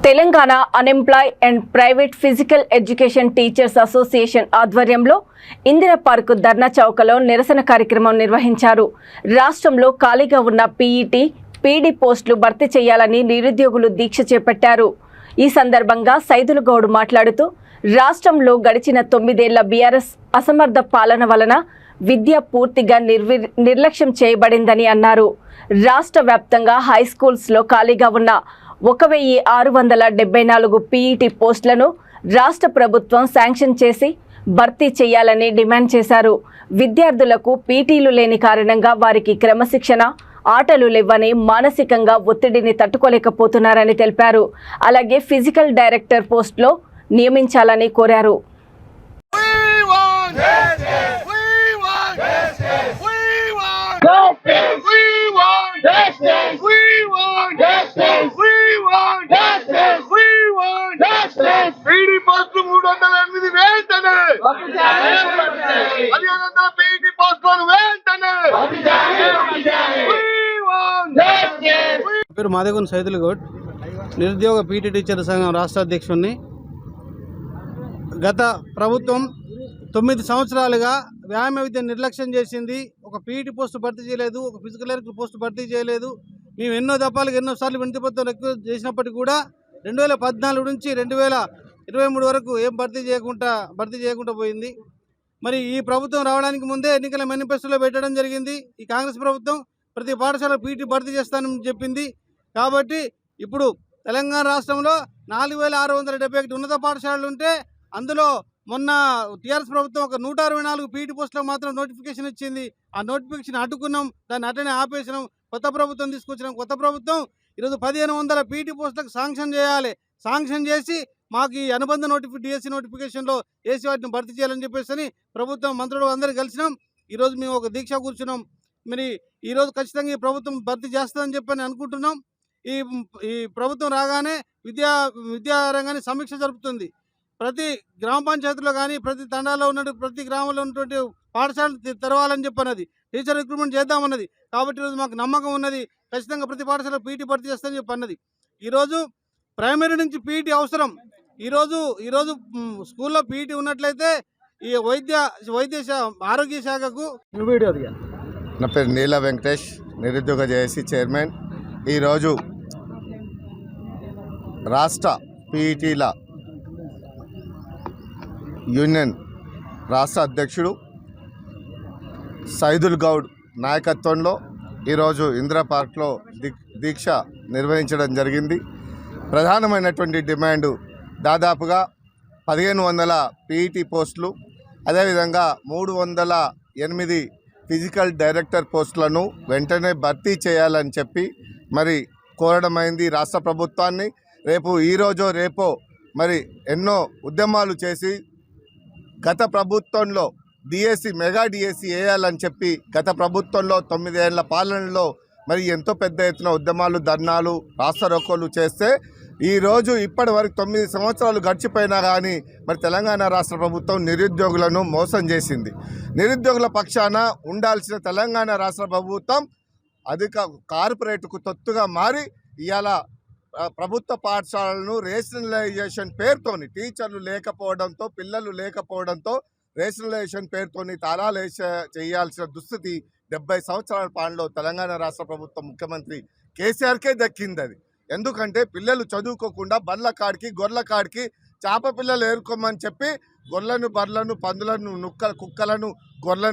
Telangana unemploy and private physical education teachers association ఆధ్వర్యంలో Indira park ధర్నా చౌకలో నిరసన కార్యక్రమం నిర్వహించారు. రాష్ట్రంలో ఖాళీగా ఉన్న పీఈటీ, పీడీ పోస్టులు భర్తీ చేయాలని నిరుద్యోగులు దీక్ష చేపట్టారు. ఈ సందర్భంగా సైదులు గౌడ్ మాట్లాడుతూ రాష్ట్రంలో గడిచిన 9 ఏళ్ల బీఆర్ఎస్ అసమర్థ పాలన వలన విద్య పూర్తిగా నిర్లక్ష్యం చేయబడిందని అన్నారు. రాష్ట్ర వ్యాప్తంగా హై స్కూల్స్లో ఖాళీగా ఉన్న 1674 పీఈటీ పోస్టులను రాష్ట్ర ప్రభుత్వం శాంక్షన్ చేసి భర్తీ చేయాలని డిమాండ్ చేశారు. విద్యార్థులకు పీటీలు లేని కారణంగా వారికి క్రమశిక్షణ, ఆటలు లేవని మానసికంగా ఒత్తిడిని తట్టుకోలేకపోతున్నారని తెలిపారు. అలాగే ఫిజికల్ డైరెక్టర్ పోస్టులో నియమించాలని కోరారు. పేరు మాదేగున్ సైదులు గౌడ్, నిరుద్యోగ పీటీ టీచర్ సంఘం రాష్ట్ర అధ్యక్షుడిని. గత ప్రభుత్వం 9 సంవత్సరాలుగా వ్యాయామ విద్య నిర్లక్ష్యం చేసింది. ఒక పీఈటీ పోస్టు భర్తీ చేయలేదు, ఒక ఫిజికల్ డైరెక్టర్ పోస్టు భర్తీ చేయలేదు. మేము ఎన్నో దఫాలుగా ఎన్నోసార్లు వినతిపత్రం రిక్వెస్ట్ చేసినప్పటికీ కూడా 2014 నుంచి 2023 వరకు ఏం భర్తీ చేయకుండా పోయింది. మరి ఈ ప్రభుత్వం రావడానికి ముందే ఎన్నికల మేనిఫెస్టోలో పెట్టడం జరిగింది. ఈ కాంగ్రెస్ ప్రభుత్వం ప్రతి పాఠశాల పీటీ భర్తీ చేస్తానని చెప్పింది. కాబట్టి ఇప్పుడు తెలంగాణ రాష్ట్రంలో 4671 ఉన్నత పాఠశాలలు ఉంటే అందులో మొన్న టీఆర్ఎస్ ప్రభుత్వం ఒక 164 పీటీ పోస్టులకు మాత్రం నోటిఫికేషన్ ఇచ్చింది. ఆ నోటిఫికేషన్ అడ్డుకున్నాం, దాన్ని అటనే ఆపేసినాం. కొత్త ప్రభుత్వం తీసుకొచ్చినాం. కొత్త ప్రభుత్వం ఈరోజు 1500 పీటీ పోస్టులకు శాంక్షన్ చేయాలి. శాంక్షన్ చేసి మాకు ఈ అనుబంధ డిఎస్సి నోటిఫికేషన్లో ఏసీ వాటిని భర్తీ చేయాలని చెప్పేసి ప్రభుత్వం మంత్రులు అందరూ కలిసినాం. ఈరోజు మేము ఒక దీక్ష కూర్చున్నాం. మరి ఈరోజు ఖచ్చితంగా ఈ ప్రభుత్వం భర్తీ చేస్తుందని చెప్పని అనుకుంటున్నాం. ఈ ప్రభుత్వం రాగానే విద్యారంగాన్ని సమీక్ష జరుపుతుంది. ప్రతి గ్రామ పంచాయతీలో కానీ ప్రతి తండాలో ఉన్నట్టు ప్రతి గ్రామంలో ఉన్నటువంటి పాఠశాలలు తెరవాలని చెప్పన్నది, టీచర్ రిక్రూట్మెంట్ చేద్దామన్నది. కాబట్టి ఈరోజు మాకు నమ్మకం ఉన్నది, ఖచ్చితంగా ప్రతి పాఠశాల పీటీ భర్తీ చేస్తామని చెప్పన్నది. ఈరోజు ప్రైమరీ నుంచి పీటీ అవసరం. ఈరోజు స్కూల్లో పీటీ ఉన్నట్లయితే ఈ ఆరోగ్య శాఖకు. నా పేరు నీల వెంకటేష్, నిరుద్యోగ జేఏసీ చైర్మన్. ఈరోజు రాష్ట్ర పీఈటీల యూనియన్ రాష్ట్ర అధ్యక్షుడు సైదుల్ గౌడ్ నాయకత్వంలో ఈరోజు ఇందిరా పార్క్లో దీక్ష నిర్వహించడం జరిగింది. ప్రధానమైనటువంటి డిమాండు దాదాపుగా 1500 పీఈటీ పోస్టులు, అదేవిధంగా 308 ఫిజికల్ డైరెక్టర్ పోస్టులను వెంటనే భర్తీ చేయాలని చెప్పి మరి కోరడమైంది రాష్ట్ర ప్రభుత్వాన్ని. ఈరోజో రేపో మరి ఎన్నో ఉద్యమాలు చేసి గత ప్రభుత్వంలో మెగా డిఎస్సి వేయాలని చెప్పి గత ప్రభుత్వంలో 9 ఏళ్ల పాలనలో మరి ఎంతో పెద్ద ఎత్తున ఉద్యమాలు, ధర్నాలు, రాస్తారోకోలు చేస్తే ఈరోజు ఇప్పటి వరకు 9 సంవత్సరాలు గడిచిపోయినా కానీ మరి తెలంగాణ రాష్ట్ర ప్రభుత్వం నిరుద్యోగులను మోసం చేసింది. నిరుద్యోగుల పక్షాన ఉండాల్సిన తెలంగాణ రాష్ట్ర ప్రభుత్వం అధిక కార్పొరేట్కు తొత్తుగా మారి ఇవాళ ప్రభుత్వ పాఠశాలలను రేషనలైజేషన్ పేరుతోని, టీచర్లు లేకపోవడంతో, పిల్లలు లేకపోవడంతో రేషనలైజేషన్ పేరుతోని తాళాలు చేయాల్సిన దుస్థితి 70 సంవత్సరాల పాలనలో తెలంగాణ రాష్ట్ర ప్రభుత్వం ముఖ్యమంత్రి కేసీఆర్కే దక్కింది. అది ఎందుకంటే పిల్లలు చదువుకోకుండా బర్ల కాడికి, గొర్రెల కాడికి చేప పిల్లలు ఏరుకోమని చెప్పి గొర్రెలను, బర్రెలను, పందులను, కుక్కలను, గొర్రెలను